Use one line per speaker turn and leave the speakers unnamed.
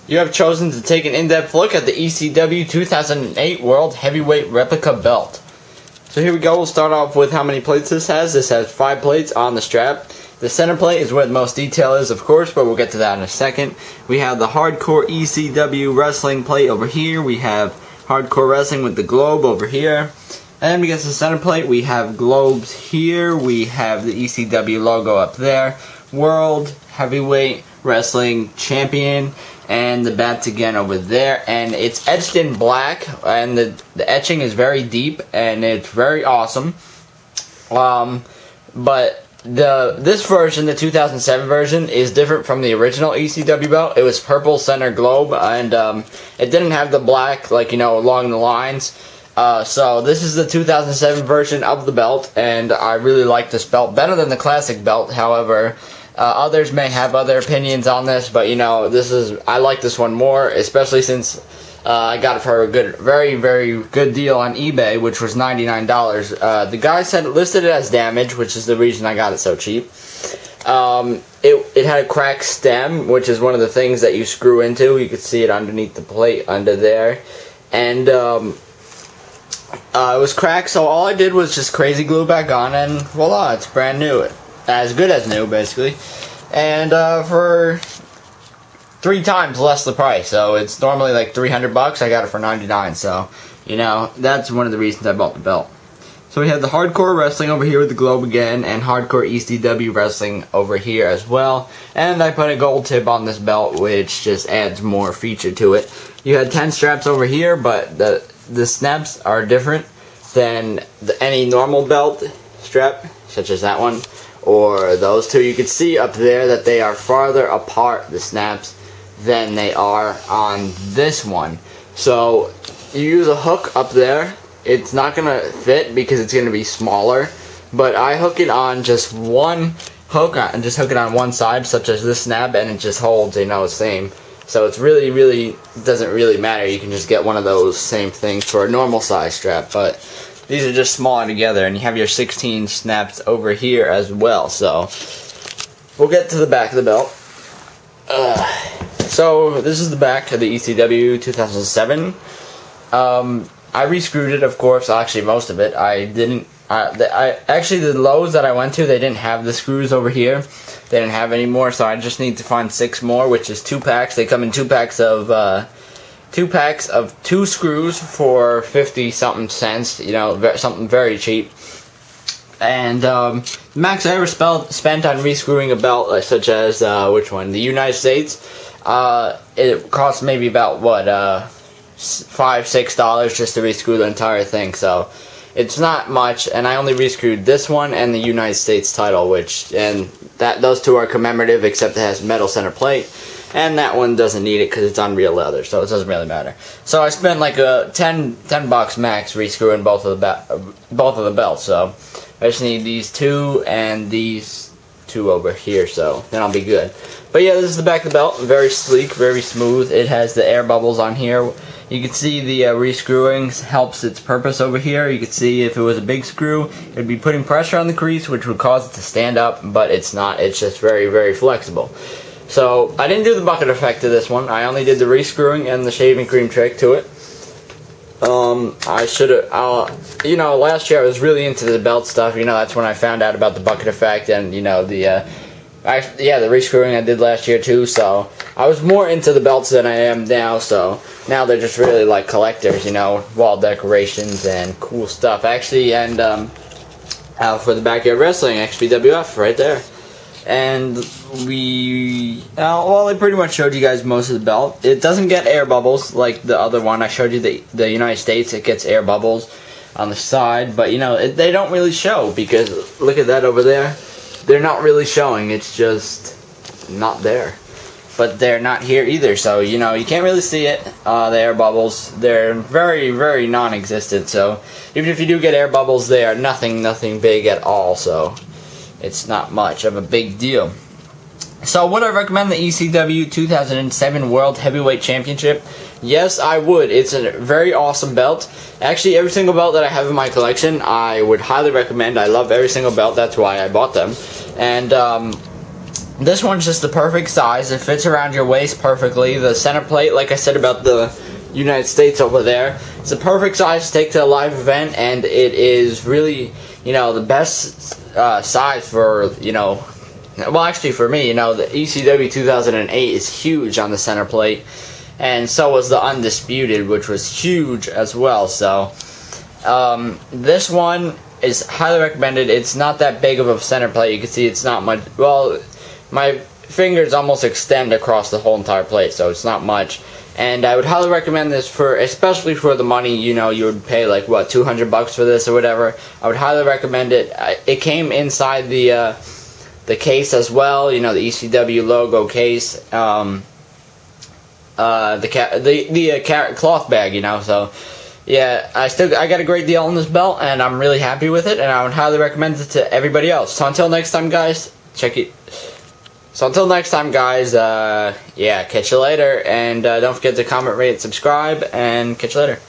You have chosen to take an in-depth look at the ECW 2008 World Heavyweight Replica Belt. So here we go. We'll start off with how many plates this has. This has 5 plates on the strap. The center plate is where the most detail is, of course, but we'll get to that in a second. We have the Hardcore ECW Wrestling plate over here. We have Hardcore Wrestling with the globe over here. And we get to the center plate. We have globes here. We have the ECW logo up there. World Heavyweight Wrestling Champion. And the bats again over there, and it's etched in black, and the etching is very deep, and it's very awesome. But this version, the 2007 version, is different from the original ECW belt. It was purple center globe, and it didn't have the black, like, you know, along the lines. So this is the 2007 version of the belt, and I really like this belt better than the classic belt. However, others may have other opinions on this, but you know, I like this one more, especially since I got it for a very, very good deal on eBay, which was $99. The guy listed it as damaged, which is the reason I got it so cheap. It had a cracked stem, which is one of the things that you screw into. You could see it underneath the plate under there, and it was cracked. So all I did was just crazy glue back on, and voila, it's brand new. As good as new, basically, and for 3 times less the price. So it's normally like $300. I got it for $99. So you know, that's one of the reasons I bought the belt. So we have the Hardcore Wrestling over here with the globe again, and Hardcore ECW Wrestling over here as well. And I put a gold tip on this belt, which just adds more feature to it. You had 10 straps over here, but the snaps are different than any normal belt strap, such as that one. Or those two. You can see up there that they are farther apart, the snaps, than they are on this one. So you use a hook up there, it's not going to fit because it's going to be smaller, but I hook it on just one hook, and just hook it on one side, such as this snap, and it just holds, you know, same. So it's really doesn't really matter. You can just get one of those same things for a normal size strap, but these are just smaller together, and you have your 16 snaps over here as well. So we'll get to the back of the belt. So this is the back of the ECW 2007. I re-screwed it, of course. Actually, most of it. I didn't. Actually, the lows that I went to, they didn't have the screws over here. They didn't have any more, so I just need to find 6 more, which is 2 packs. They come in 2 packs of 2 screws for 50-something cents, you know, something very cheap. And max I ever spent on rescrewing a belt, such as which one? The United States. It cost maybe about what $5-6 just to rescrew the entire thing. So it's not much, and I only rescrewed this one and the United States title, those 2 are commemorative, except it has metal center plate. And that one doesn't need it because it's on real leather, so it doesn't really matter. So I spent like $10 max rescrewing both of the belts. So I just need these 2 and these 2 over here, so then I'll be good. But yeah, this is the back of the belt. Very sleek, very smooth. It has the air bubbles on here. You can see the rescrewing helps its purpose over here. You can see if it was a big screw, it would be putting pressure on the crease, which would cause it to stand up, but it's not. It's just very flexible. So I didn't do the bucket effect to this one. I only did the rescrewing and the shaving cream trick to it. I should have, you know, last year I was really into the belt stuff. You know, that's when I found out about the bucket effect, and you know, the rescrewing I did last year too. So I was more into the belts than I am now. So now they're just really like collectors, you know, wall decorations and cool stuff. Actually, and for the Backyard Wrestling XBWF right there. And well, I pretty much showed you guys most of the belt. It doesn't get air bubbles like the other one. I showed you the United States. It gets air bubbles on the side, but you know, they don't really show, because look at that over there. They're not really showing. It's just not there. But they're not here either, so you know, you can't really see it. The air bubbles, they're very non-existent. So even if you do get air bubbles, they are nothing big at all. So it's not much of a big deal. So would I recommend the ECW 2007 World Heavyweight Championship? Yes, I would. It's a very awesome belt. Actually, every single belt that I have in my collection, I would highly recommend. I love every single belt. That's why I bought them. And This one's just the perfect size. It fits around your waist perfectly. The center plate, like I said about the United States over there, it's the perfect size to take to a live event, and it is really, you know, the best size for, you know, well, actually for me, you know, the ECW 2008 is huge on the center plate, and so was the Undisputed, which was huge as well. So this one is highly recommended. It's not that big of a center plate. You can see it's not much. Well, my fingers almost extend across the whole entire plate, so it's not much. And I would highly recommend this for, especially for the money, you know, you would pay like, what, $200 for this or whatever. I would highly recommend it. It came inside the case as well, you know, the ECW logo case, the cloth bag, you know. So yeah, I got a great deal on this belt, and I'm really happy with it, and I would highly recommend it to everybody else. So until next time, guys, yeah, catch you later, and don't forget to comment, rate, subscribe, and catch you later.